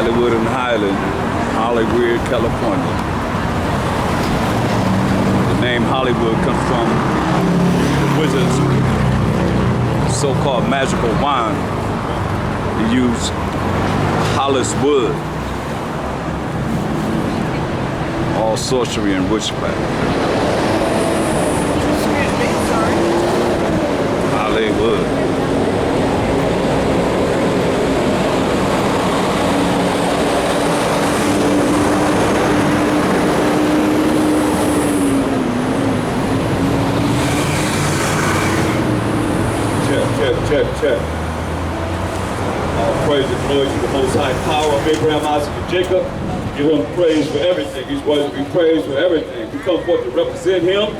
Hollywood and Highland, Hollywood, California. The name Hollywood comes from the wizard's so-called magical wand. They use Hollis wood, all sorcery and witchcraft. Excuse me, sorry. Hollywood. Check. All praise and glory to the Most High power of Abraham, Isaac, and Jacob. Give him praise for everything. He's worthy to be praised for everything. We come forth to represent him.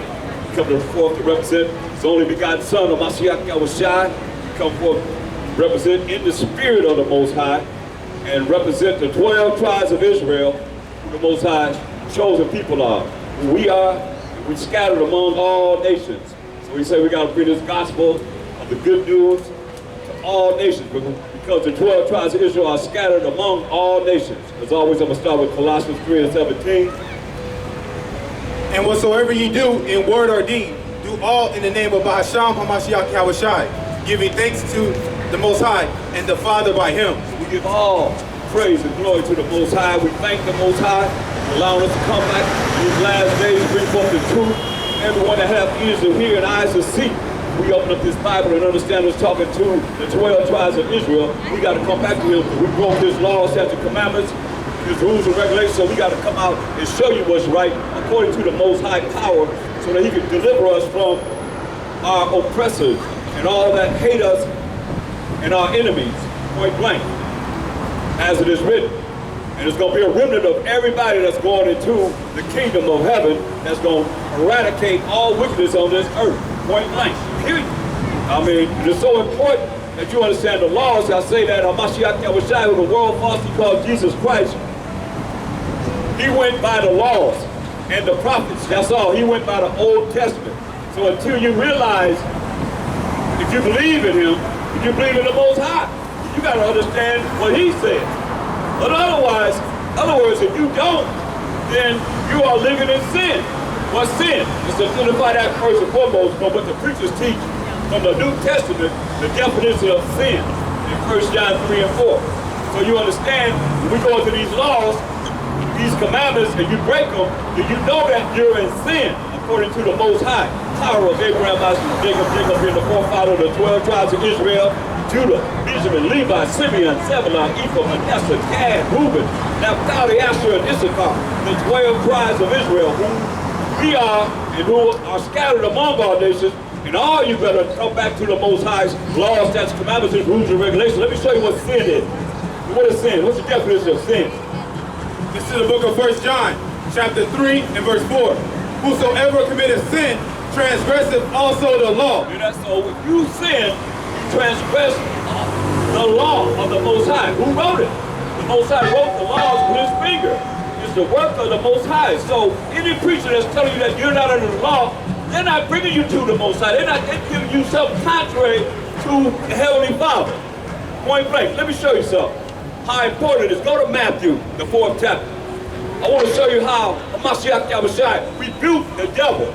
We come forth to represent his only begotten Son, of Mashiach Yahushai. We come forth to represent in the spirit of the Most High and represent the 12 tribes of Israel, who the Most High chosen people are. Who we are, we scattered among all nations. So we say we got to bring this gospel of the good news to all nations, because the 12 tribes of Israel are scattered among all nations. As always, I'm going to start with Colossians 3:17. And whatsoever ye do in word or deed, do all in the name of Bahasham HaMashiach Yahushai, giving thanks to the Most High and the Father by him. We give all praise and glory to the Most High. We thank the Most High for allowing us to come back in these last days, bring forth the truth. Everyone that have ears to hear and eyes to see, we open up this Bible and understand what's talking to the 12 tribes of Israel. We got to come back to him because we broke his laws, statutes, commandments, his rules and regulations. So we got to come out and show you what's right according to the Most High power, so that he can deliver us from our oppressors and all that hate us and our enemies, point blank, as it is written. And it's going to be a remnant of everybody that's going into the kingdom of heaven that's going to eradicate all wickedness on this earth, point blank, period. I mean, it's so important that you understand the laws. I say that HaMashiach Yahushai, who the world falsely called Jesus Christ, he went by the laws and the prophets. That's all. He went by the Old Testament. So until you realize, if you believe in him, if you believe in the Most High, you got to understand what he said. But otherwise, in other words, if you don't, then you are living in sin. What's sin? It's to identify that first and foremost from what the preachers teach from the New Testament, the definition of sin in 1 John 3 and 4. So you understand, when we go into these laws, these commandments, and you break them, then you know that you're in sin, according to the Most High power of Abraham, Isaac, and Jacob. Jacob being the forefather of the 12 tribes of Israel, Judah, Benjamin, Levi, Simeon, Zebulun, Ephraim, Manasseh, Gad, Reuben, Naphtali, Asher, and Issachar, the 12 tribes of Israel, who we are and who are scattered among our nations. And all you better come back to the Most High's laws, statutes, commandments, and rules and regulations. Let me show you what sin is. What is sin? What's the definition of sin? This is the book of 1 John, chapter 3 and verse 4. Whosoever committeth sin, transgresseth also the law. So if you sin, you transgress the law of the Most High. Who wrote it? The Most High wrote the laws with his finger. It's the work of the Most High. So any preacher that's telling you that you're not under the law, they're not bringing you to the Most High. They're giving you something contrary to the Heavenly Father. Point blank. Let me show you something. How important it is. Go to Matthew, the 4th chapter. I want to show you how HaMashiach Yahushai rebuked the devil,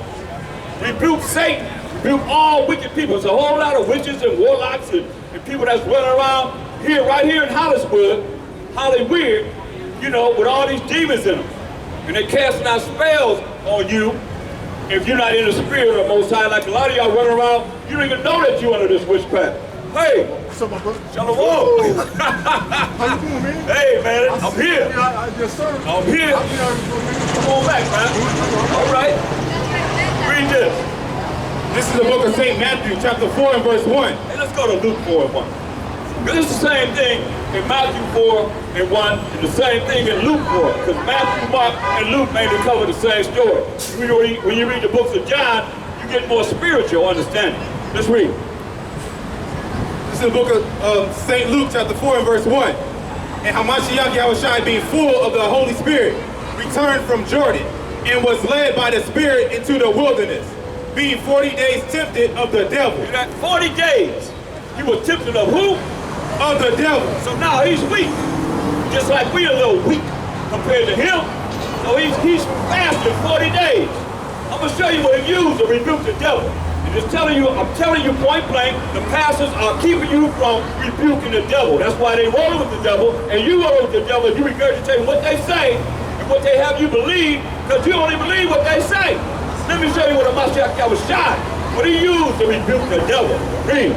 rebuked Satan, rebuked all wicked people. There's a whole lot of witches and warlocks and people that's running around here, right here in Hollywood, you know, with all these demons in them. And they're casting out spells on you if you're not in the spirit of the Most High. Like a lot of y'all running around, you don't even know that you're under this witchcraft. Hey! What's up, my brother? Shalom! How you doing, man? Hey, man, I'm here. Yes, sir. I'm here. Come on back, man. All right. Read this. This is the book of St. Matthew, chapter 4 and verse 1. Hey, let's go to Luke 4 and 1. Because it's the same thing in Matthew 4 and 1, and the same thing in Luke 4. Because Matthew, Mark, and Luke mainly cover the same story. When you read the books of John, you get more spiritual understanding. Let's read. This is the book of St. Luke, chapter 4 and verse 1. And HaMashiach Yahushai, being full of the Holy Spirit, returned from Jordan, and was led by the Spirit into the wilderness, being 40 days tempted of the devil. You got 40 days. He was tempted of who? Of the devil. So now he's weak. just like we a little weak compared to him. So he's fasted 40 days. I'm gonna show you what he used to rebuke the devil. And just telling you, I'm telling you point blank, the pastors are keeping you from rebuking the devil. That's why they roll with the devil, and you roll with the devil, you regurgitate what they say and what they have you believe, because you only believe what they say. Let me show you what a Mashiach was shot, what he used to rebuke the devil. Read.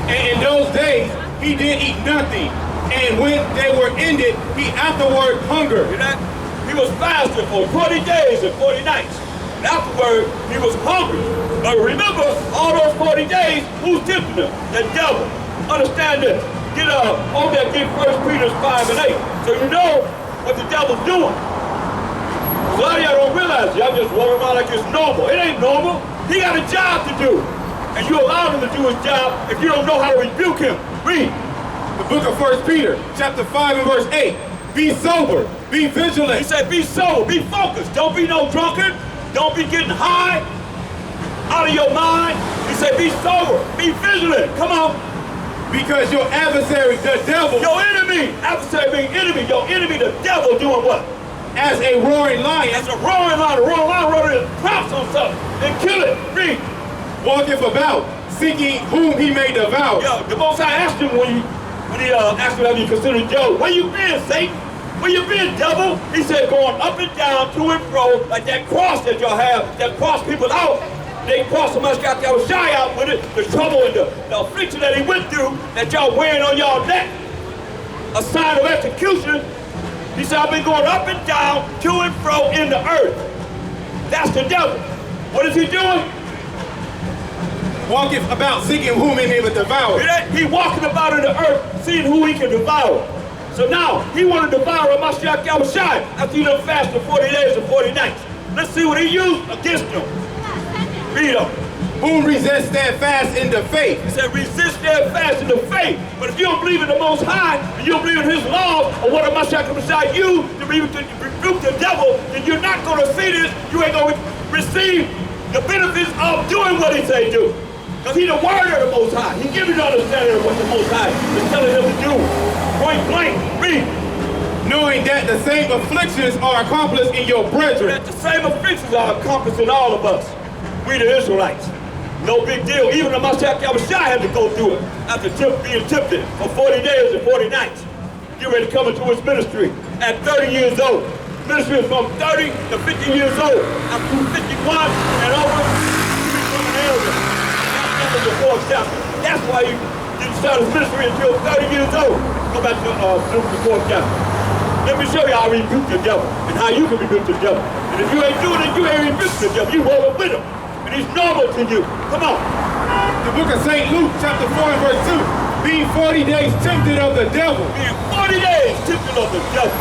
And in those days, he did eat nothing. And when they were ended, he afterward hungered. You know, he was fasting for 40 days and 40 nights. And afterward, he was hungry. But remember, all those 40 days, who's tempting him? The devil. Understand this. Get over there, get 1 Peter 5 and 8. So you know what the devil's doing. A lot of y'all don't realize, y'all just walk around like it's normal. It ain't normal. He got a job to do. And you allow him to do his job if you don't know how to rebuke him. Read. The book of 1 Peter, chapter 5 and verse 8. Be sober, be vigilant. He said, be sober, be focused. Don't be no drunkard. Don't be getting high out of your mind. He said, be sober, be vigilant. Come on. Because your adversary, the devil, Your enemy, adversary being enemy, your enemy, the devil, doing what? as a roaring lion, That's a roaring lion running his pounce on something and kill it. Read. walketh about, seeking whom he may devour. Yo, the Most High asked him when he asked him, have you considered Job? Where you been, Satan? Where you been, devil? He said, going up and down, to and fro, like that cross that y'all have, that cross people out. They crossed so much, got y'all shy out with it, the trouble and the affliction that he went through, that y'all wearing on y'all neck. A sign of execution. He said, I've been going up and down, to and fro in the earth. That's the devil. What is he doing? Walketh about, seeking whom he may devour. He walking about in the earth, seeing who he can devour. So now, he want to devour Mashiach Yahushua after he done fasted 40 days and 40 nights. Let's see what he used against him. Read on. Whom resist steadfast in the faith. He said, resist steadfast in the faith. But if you don't believe in the Most High, and you don't believe in his laws, or what Mashiach Yahushua used to rebuke the devil, then you're not going to see this. You ain't going to receive the benefits of doing what he say do. Because he's the word of the Most High. He gives you the understanding of what the Most High is telling him to do. Point blank, read. Knowing that the same afflictions are accomplished in your brethren. That the same afflictions are accomplished in all of us. We the Israelites. No big deal. Even the Mashiach Yahushua had to go through it after being tempted for 40 days and 40 nights. Get ready to come into his ministry at 30 years old. Ministry is from 30 to 50 years old. After 51 and over, you become an elder. That's the fourth chapter. That's why you didn't start his ministry until 30 years old. Go back to the fourth chapter. Let me show you how to rebuke the devil and how you can rebuke the devil. And if you ain't doing it, you ain't rebuking the devil. You rolling with him. And he's normal to you. Come on. The book of St. Luke, chapter 4 and verse 2. Being 40 days tempted of the devil. Being 40 days tempted of the devil.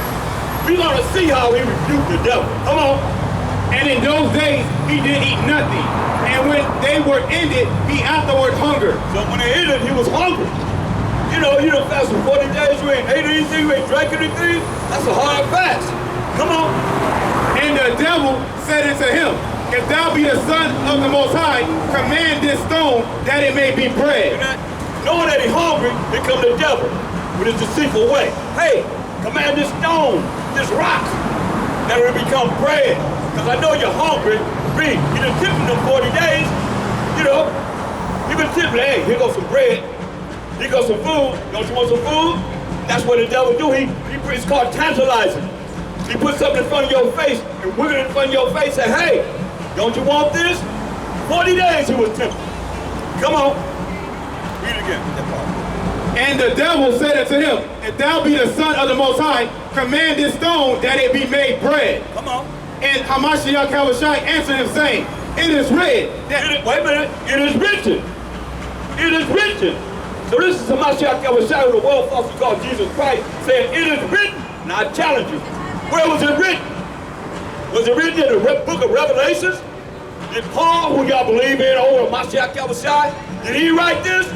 We're going to see how he rebuked the devil. Come on. And in those days he did eat nothing. And when they were ended, he afterward hungered. So when they ended, he was hungry. You know, you done fast for 40 days, you ain't ate anything, you ain't drank anything. That's a hard fast. Come on. And the devil said unto him, if thou be the Son of the Most High, command this stone that it may be bread. Knowing that he's hungry, here come the devil with his deceitful way. Hey, command this stone, this rock, that it will become bread. Because I know you're hungry. Read, you done tempted them 40 days. You know, you been tempted, hey, here goes some bread. Here goes some food. Don't you want some food? That's what the devil do. It's called tantalizing. He puts something in front of your face and wiggle it in front of your face and say, hey, don't you want this? 40 days he was tempted. Come on. Read it again. And the devil said unto him, if thou be the Son of the Most High, command this stone that it be made bread. Come on. And Hamashiach Yahushua answered him, saying, it is written. Wait a minute. It is written. It is written. So this is Hamashiach Yahushua, the world falsely called Jesus Christ, saying, it is written. Now I challenge you. Where was it written? Was it written in the book of Revelations? Did Paul, who y'all believe in, over Hamashiach Yahushua, did he write this?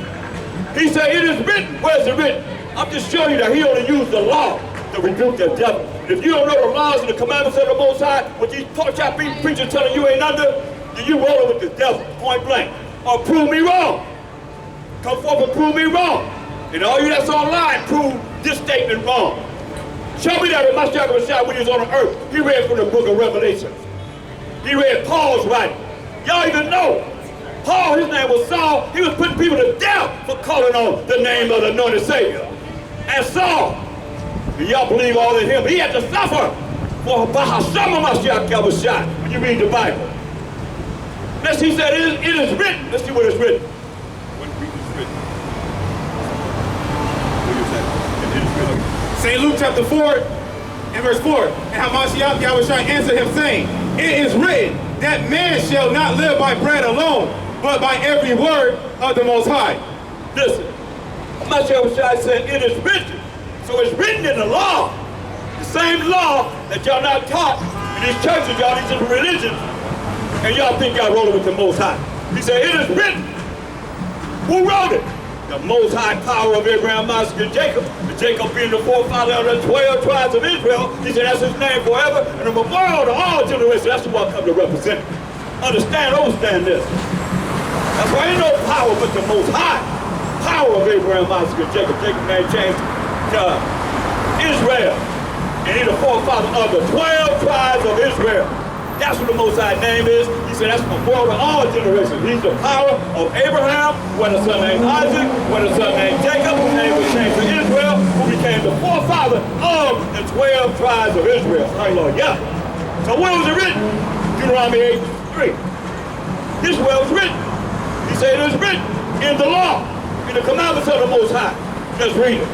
He said, it is written. Where is it written? I'm just showing you that he only used the law to rebuke the devil. If you don't know the laws and the commandments of the Most High, what these pork chop preachers telling you ain't under, then you rolling with the devil, point blank. Or prove me wrong. Come forth and prove me wrong. And all you that's online, prove this statement wrong. Show me that Mashiach when he was on the earth, he read from the book of Revelation. He read Paul's writing. Y'all even know, Paul, his name was Saul, he was putting people to death for calling on the name of the anointed Savior. And Saul, do y'all believe all in him? He had to suffer for Bahashama Mashiach Yahushua when you read the Bible. Let's see, he said, it is written. Let's see what is written. What is written? St. Luke chapter 4 and verse 4. And how Mashiach Yahushua answered him, saying, it is written that man shall not live by bread alone, but by every word of the Most High. Listen, Mashiach Yahushua said, it is written. So it's written in the law. The same law that y'all not taught in these churches, y'all, these different religions, and y'all think y'all rolling with the Most High. He said, it is written. Who wrote it? The Most High power of Abraham, Isaac, and Jacob. And Jacob being the forefather of the 12 tribes of Israel. He said, that's his name forever, and a memorial to all generations. That's who I come to represent. Understand this. That's why ain't no power but the Most High. Power of Abraham, Isaac, and Jacob. Jacob's name changed to Israel. And he's the forefather of the 12 tribes of Israel. That's what the Most High name is. He said that's memorial to all generations. He's the power of Abraham, when a son named Isaac, when a son named Jacob, whose name was changed to Israel, who became the forefather of the 12 tribes of Israel. Hallelujah. So where was it written? Deuteronomy 8:3. This is where it was written. He said it was written in the law, in the commandments of the Most High. Let's read it.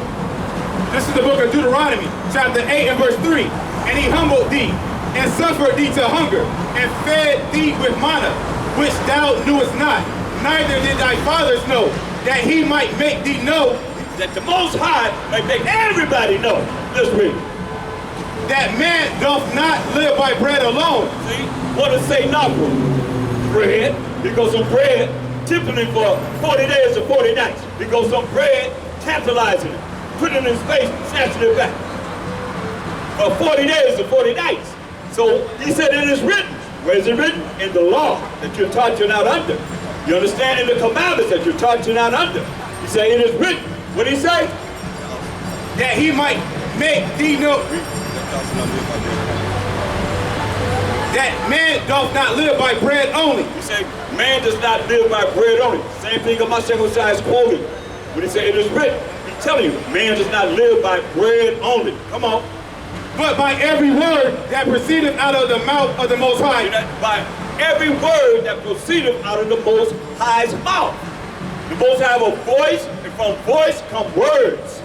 This is the book of Deuteronomy, chapter 8 and verse 3. And he humbled thee, and suffered thee to hunger, and fed thee with manna, which thou knewest not, neither did thy fathers know, that he might make thee know, that the Most High might make everybody know. Let's read it. That man doth not live by bread alone. See, what does say not for? Bread. Because some bread tempting him for 40 days and 40 nights. Because some bread tantalizing him, putting it in his face, snatching it back. For 40 days and 40 nights. So he said it is written. Where is it written? In the law that you're taught you're not under. You understand? In the commandments that you're taught you're not under. He said it is written. What did he say? That he might make thee know that man doth not live by bread only. He said man does not live by bread only. Same thing Mashiach is quoting. When he said it is written. He's telling you, man does not live by bread only. Come on. But by every word that proceedeth out of the mouth of the Most High. By every word that proceedeth out of the Most High's mouth. The Most High have a voice, and from voice come words.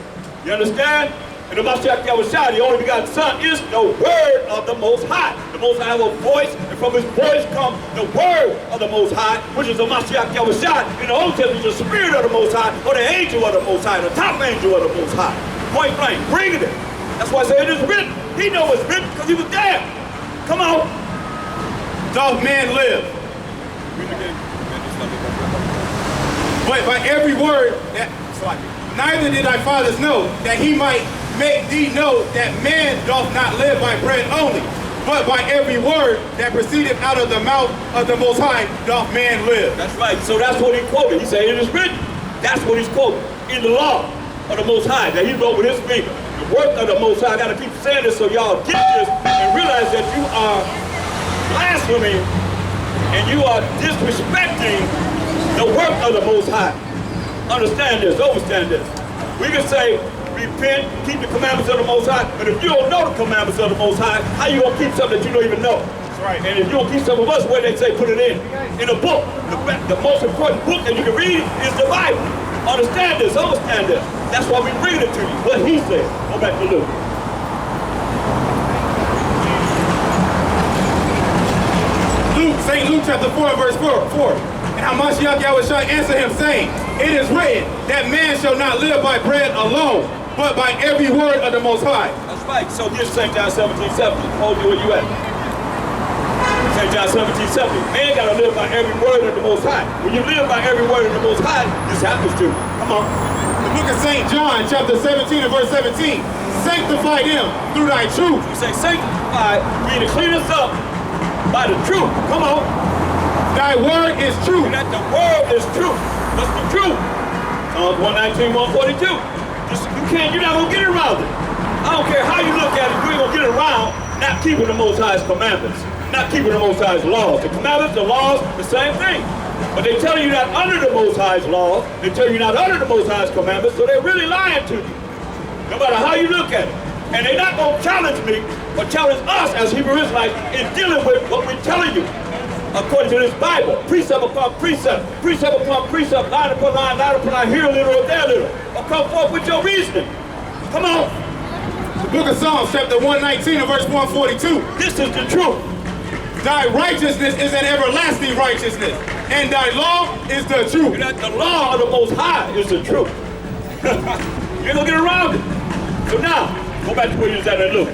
You understand? And the Mashiach Yahushua, the only begotten Son, is the word of the Most High. The Most High have a voice, and from his voice comes the word of the Most High, which is the Mashiach Yahushua. In the Old Testament, the spirit of the Most High, or the angel of the Most High, the top angel of the Most High. Point blank, bringing it. That's why I say it is written. He knows it's written because he was there. Come on. Doth man live? But by every word that, neither did thy fathers know, that he might make thee know that man doth not live by bread only, but by every word that proceedeth out of the mouth of the Most High doth man live. That's right. So that's what he quoted. He said it is written. That's what he's quoting. In the law of the Most High that he wrote with his finger. The work of the Most High. I got to keep saying this so y'all get this and realize that you are blaspheming and you are disrespecting the work of the Most High. Understand this. Understand this. We can say, repent, keep the commandments of the Most High, but if you don't know the commandments of the Most High, how you going to keep something that you don't even know? That's right. And if you don't keep some of us, where they say put it in a book. The most important book that you can read is the Bible. Understand this, understand this. That's why we bring it to you. What he said. Go back to Luke. St. Luke chapter 4 verse 4. And how Mashiach Yahushua answered him, saying, it is written that man shall not live by bread alone, but by every word of the Most High. That's right. So here's St. John 17:70. Hold you where you at. St. John 17:70. Man got to live by every word of the Most High. When you live by every word of the Most High, this happens to you. Come on. The book of St. John chapter 17 and verse 17. Sanctify them through thy truth. You say sanctify, mean to clean us up by the truth. Come on. Thy word is truth. And that the word is truth. What's the truth? Psalms 119, 142. You're not going to get around it. I don't care how you look at it, you ain't gonna get around not keeping the Most High's commandments, not keeping the Most High's laws. The commandments, the laws, the same thing. But they tell you not under the Most High's laws, they tell you not under the Most High's commandments, so they're really lying to you. No matter how you look at it. And they're not gonna challenge me, or challenge us as Hebrew Israelites in dealing with what we're telling you. According to this Bible, precept upon precept, precept upon precept, line upon line, here a little or there a little. Or come forth with your reasoning. Come on. The book of Psalms, chapter 119 and verse 142. This is the truth. Thy righteousness is an everlasting righteousness, and thy law is the truth. The law of the Most High is the truth. You ain't gonna get around it. So now, go back to where you was at in Luke.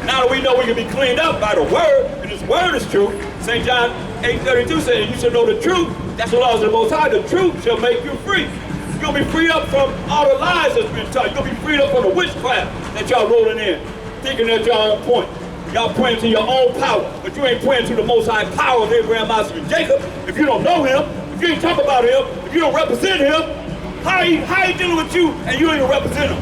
Now that we know we can be cleaned up by the word, and this word is true, St. John 8:32 says, you shall know the truth. That's the laws of the Most High. The truth shall make you free. You're gonna be freed up from all the lies that's been taught. You're gonna be freed up from the witchcraft that y'all rolling in, thinking that y'all on point. Y'all praying to your own power, but you ain't praying to the Most High power of Abraham, Isaac, and Jacob. If you don't know him, if you ain't talk about him, if you don't represent him, how he dealing with you and you ain't represent him?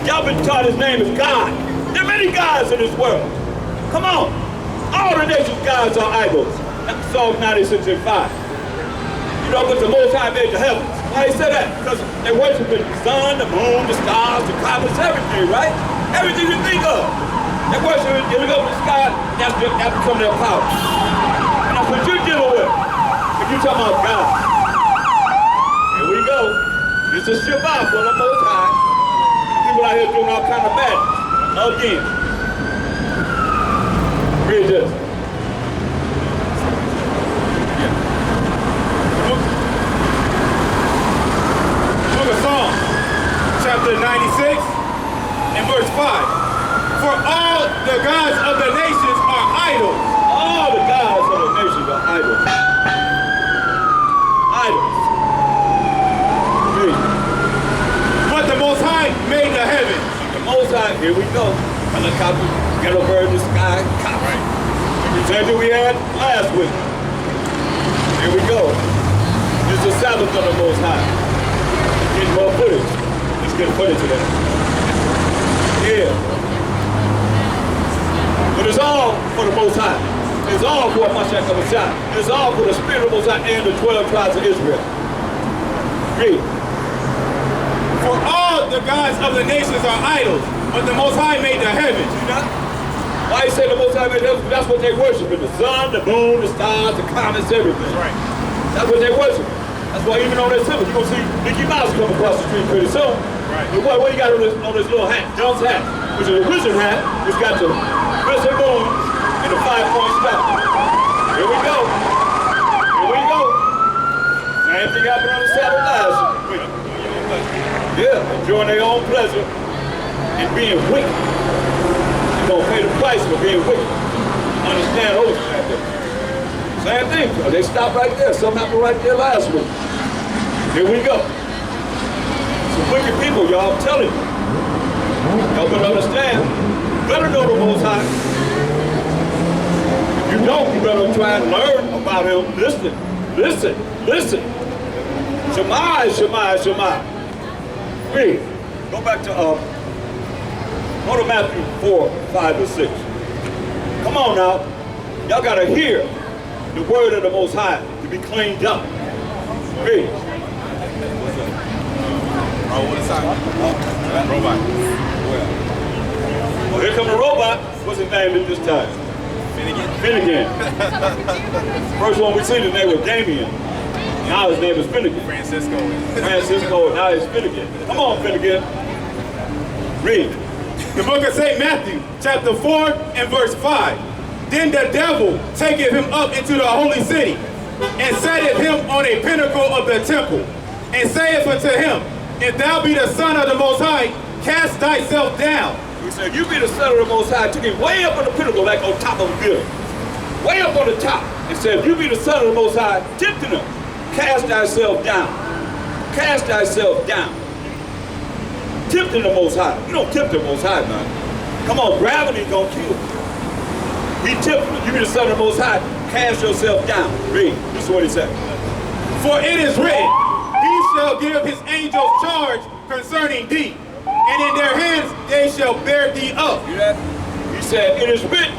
Y'all been taught his name is God. There are many gods in this world. Come on. All the nations' gods are idols. That's Psalm 96 and 5. You know, but the Most High made the heavens. Why he said that? Because they worship the sun, the moon, the stars, the comets, everything, right? Everything you think of. They worship it, you look up in the sky, that become their power. And that's what you're dealing with. If you're talking about God. Here we go. It's a Shabbat for the Most High. People out here doing all kind of madness. Again. Read this. Book of Psalms, chapter 96 and verse 5. For all the gods of the nations are idols. All the gods of the nations are idols. Idols. Read. But the Most High made the heavens. The Most High, here we go. Helicopter, get a bird in the sky, cop. Exactly we had last week. Here we go. It's the Sabbath of the Most High. Get more footage. Let's get footage of that. Yeah. But it's all for the Most High. It's all for Mashiach HaMashiach. It's all for the Spirit of the Most High and the 12 tribes of Israel. Read. For all the gods of the nations are idols, but the Most High made the heavens. See that? Why you say the Most High made the heavens? That's what they worship. The sun, the moon, the stars, the comets, everything. Right. That's what they worship. That's why even on that symbol, you're going to see Mickey Mouse come across the street pretty soon. Right. But what you got on this little hat, Jones hat, which is a wizard hat, which got the crescent moon and the 5-point star. Here we go. Here we go. Same thing happened on the Sabbath last week. Yeah, enjoying their own pleasure and being wicked. You're going to pay the price for being wicked. Understand those things. Same thing. They stopped right there. Something happened right there last week. Here we go. Some wicked people, y'all, I'm telling you. Y'all better understand. You better know the Most High. If you don't, you better try and learn about him. Listen, listen, listen. Shema, Shema, Shema. Read. Go back to go to Matthew 4, 5, and 6. Come on now. Y'all gotta hear the word of the Most High to be cleaned up. Read. Robot. Well, here come the robot. What's his name this time? Finnegan. First one we see, his name was Damien. Now his name is Finnegan. Francisco, now he's Finnegan. Come on, Finnegan. Read. The book of St. Matthew, chapter 4 and verse 5. Then the devil taketh him up into the holy city, and setteth him on a pinnacle of the temple, and saith unto him, If thou be the Son of the Most High, cast thyself down. He said, you be the Son of the Most High. Took him way up on the pinnacle, like on top of a building. Way up on the top. And said, if you be the Son of the Most High, tempting him, cast thyself down. Cast thyself down. Tempting the Most High. You don't tempt the Most High, man. Come on, gravity gonna kill you. He tempted him. You be the Son of the Most High, cast yourself down. Read. This is what he said. For it is written, He shall give his angels charge concerning thee, and in their hands they shall bear thee up. See that? He said, it is written.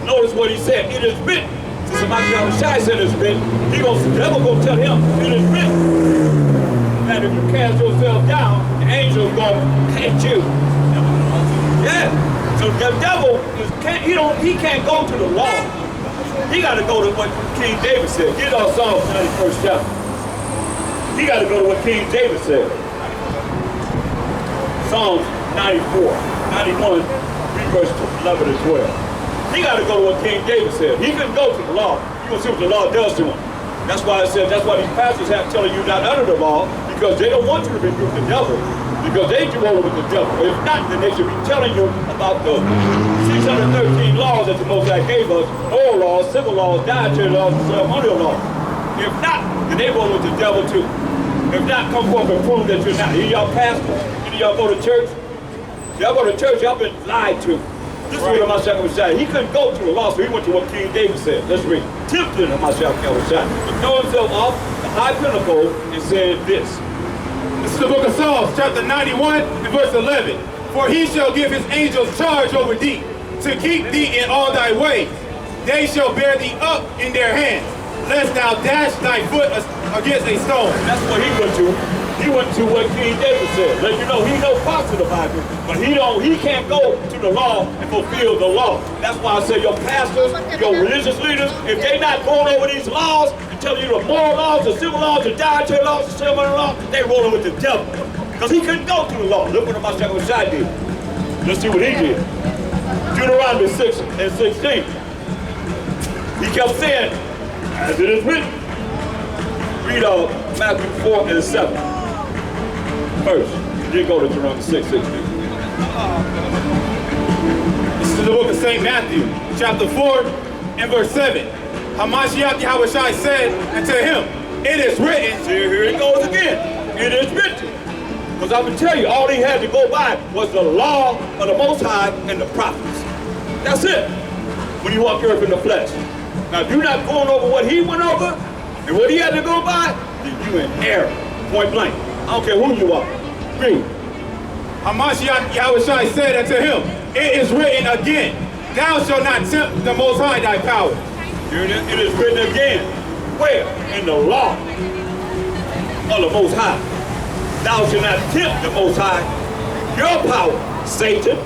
Notice what he said, it is written. Since somebody Shai said it's written, the devil gonna tell him, it is written. That if you cast yourself down, the angels gonna catch you. Yeah. So the devil he can't go to the law. He got to go to what King David said. Get on Psalm 91st chapter. He got to go to what King David said. Psalms 94, 91, read verse 11 and 12. He got to go to what King David said. He couldn't go to the law. You're going to see what the law does to him. That's why I said, that's why these pastors have telling you not under the law, because they don't want you to rebuke the devil, because they do over with the devil. If not, then they should be telling you about the 613 laws that the Most High gave us, oral laws, civil laws, dietary laws, and ceremonial laws. If not, then they roll with the devil too. If not, come forth and prove that you're not. Any of y'all pastors, any of y'all go to church? Y'all go to church, y'all been lied to. This is what Mashiach was saying. He couldn't go to the law, so he went to what King David said. Let's read. Tempted Mashiach was saying. He threw himself off the high pinnacle and said this. This is the book of Psalms, chapter 91 and verse 11. For he shall give his angels charge over thee, to keep thee in all thy ways. They shall bear thee up in their hands, lest thou dash thy foot against a stone. That's what he went to. He went to what King David said. Let you know he knows parts of the Bible, but he can't go to the law and fulfill the law. That's why I say your pastors, your religious leaders, if they not going over these laws and telling you the moral laws, the civil laws, the dietary laws, the ceremonial laws, they rolling with the devil. Because he couldn't go to the law. Look what Mashiach did. Let's see what he did. Deuteronomy 6 and 16. He kept saying, as it is written. Read Matthew 4 and 7. First, you did go to Deuteronomy 6, 16. This is the book of St. Matthew, chapter 4 and verse 7. Hamashiach Yahushai said unto him, it is written. See, here it goes again. It is written. Because I'm going to tell you, all he had to go by was the law of the Most High and the prophets. That's it. When you walk the earth in the flesh. Now, if you're not going over what he went over and what he had to go by, then you in error. Point blank. I don't care who you are. Read. Hamashiach Yahushai said unto him, it is written again, thou shalt not tempt the Most High thy power. Here it is written again. Where? In the law of the Most High. Thou shalt not tempt the Most High. Your power, Satan.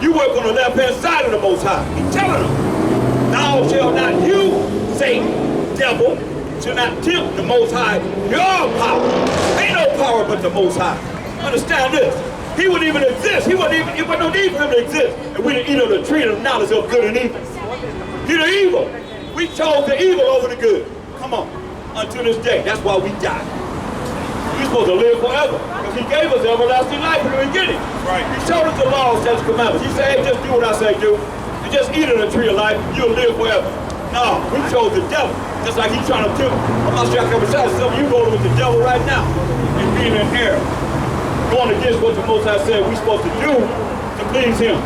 You work on the left-hand side of the Most High. He's telling them, thou shalt not, you, Satan, devil, shall not tempt the Most High. Your power. Ain't no power but the Most High. Understand this. He wouldn't even exist. It wasn't no need for him to exist. And we didn't eat of the tree of the knowledge of good and evil. He the evil. We chose the evil over the good. Come on. Until this day. That's why we die. We're supposed to live forever. Because he gave us everlasting life in the beginning. Right. He showed us the laws, statutes, commandments. He said, hey, just do what I say do. And just eat of the tree of life. You'll live forever. No, we chose the devil. Just like he's trying to tempt. I'm not sure I can beside some of you rolling with the devil right now. And being in error. Going against what the Most High said we're supposed to do to please him.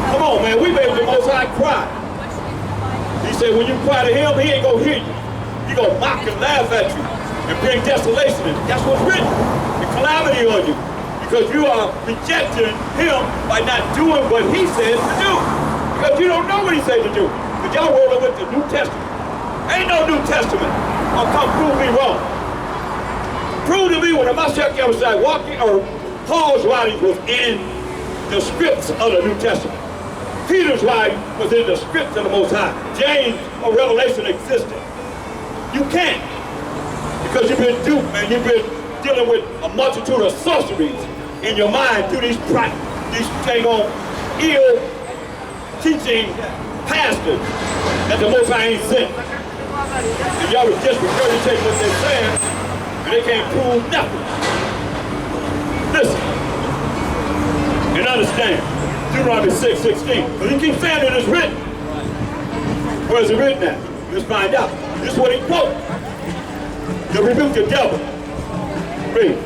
Come on, man. We made the Most High cry. He said when you cry to him, he ain't gonna hear you. He gonna mock and laugh at you and bring desolation. And that's what's written. And calamity on you. Because you are rejecting him by not doing what he says to do. Because you don't know what he said to do. But y'all rolling with the New Testament. Ain't no New Testament. I'll come prove me wrong. Prove to me when the Mashiach was like walking, or Paul's writings was in the scripts of the New Testament. Peter's writing was in the scripts of the Most High. James or Revelation existed. You can't. Because you've been duped, man. You've been dealing with a multitude of sorceries in your mind through these dang on ill teaching pastors that the Most High ain't sent. And y'all was just regurgitating what they're saying, and they can't prove nothing. Listen and understand. Deuteronomy 6:16. Because he keeps saying it is written. Where is it written at? Let's find out. This is what he quotes. To rebuke the devil. Read.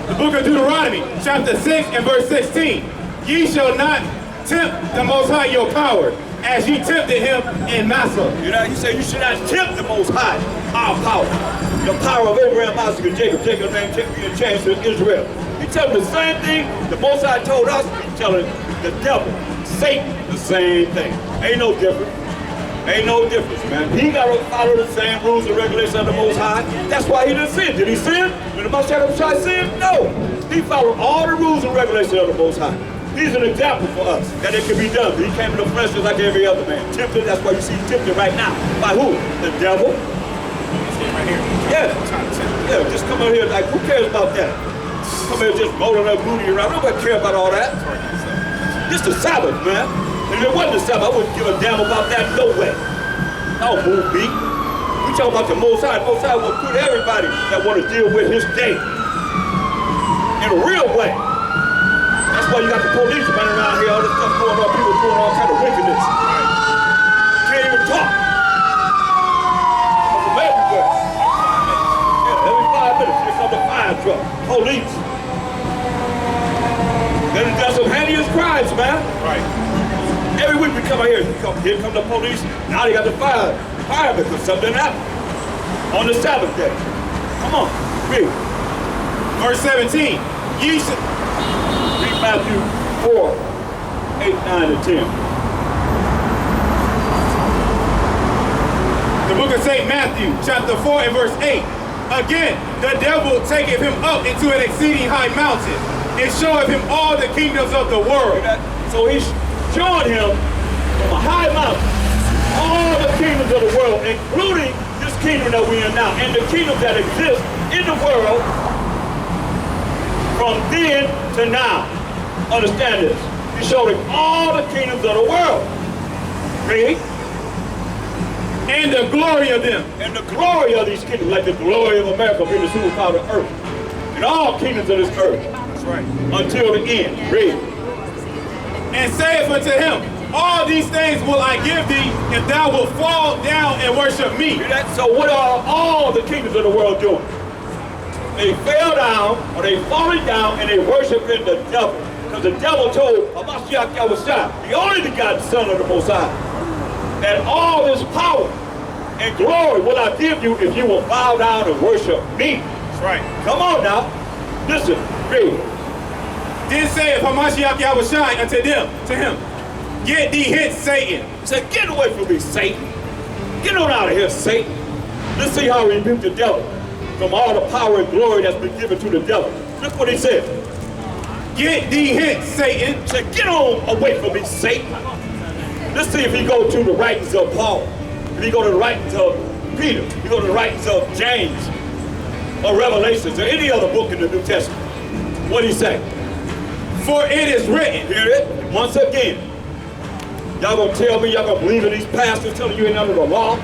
The book of Deuteronomy, chapter 6 and verse 16. Ye shall not tempt the Most High your power, as ye tempted him in Massah. You know, he said you should not tempt the Most High, our power. The power of Abraham, Isaac, and Jacob. Jacob's name changed to Israel. He's telling the same thing the Most High told us. He's telling the devil, Satan, the same thing. Ain't no difference. Ain't no difference, man. He got to follow the same rules and regulations of the Most High. That's why he didn't sin. Did he sin? When the Most High sinned? No. He followed all the rules and regulations of the Most High. He's an example for us that it can be done. He came in the flesh just like every other man. Tempted, that's why you see him tempted right now. By who? The devil. Right here. Yeah. Yeah, just come over here like, who cares about that? Come here just rolling up booty around. Nobody care about all that. Just the Sabbath, man. And if it wasn't the Sabbath, I wouldn't give a damn about that, no way. No move me. We talking about the Most High. The Most High will put everybody that want to deal with his day in a real way. That's why you got the police running around here, all this stuff going on, people doing all kind of wickedness. Can't even talk. From everywhere. Yeah, every 5 minutes, here comes the fire truck. Police. Then there's some heinous crimes, man. Right. Every week we come out here, here come the police. Now they got the fire because something happened on the Sabbath day. Come on, read. Verse 17. Ye should... Read Matthew 4, 8, 9, and 10. The book of St. Matthew, chapter 4 and verse 8. Again, the devil taketh him up into an exceeding high mountain, and showeth him all the kingdoms of the world. So he's showing him from a high mountain all the kingdoms of the world, including this kingdom that we're in now, and the kingdoms that exist in the world from then to now. Understand this. He showed him all the kingdoms of the world. Read. And the glory of them. And the glory of these kingdoms, like the glory of America being the superpower of the earth. And all kingdoms of this earth. That's right. Until the end. Read. And saith unto him, all these things will I give thee, if thou wilt fall down and worship me. So what are all the kingdoms of the world doing? They fell down, or they falling down, and they worshiping the devil. Because the devil told Hamashiach Yahushua, the only begotten Son of the Most High, that all this power and glory will I give you if you will bow down and worship me. That's right. Come on now. Listen, read. Then saith Hamashiach Yahushua unto them, to him, get thee hence, Satan. He said, get away from me, Satan. Get on out of here, Satan. Let's see how he rebuked the devil from all the power and glory that's been given to the devil. Look what he said. Get thee hence, Satan. He said, get on away from me, Satan. Let's see if he go to the writings of Paul. If he go to the writings of Peter. If he go to the writings of James or Revelations or any other book in the New Testament. What did he say? For it is written. Hear it? Once again. Y'all gonna tell me y'all gonna believe in these pastors telling you ain't under the law?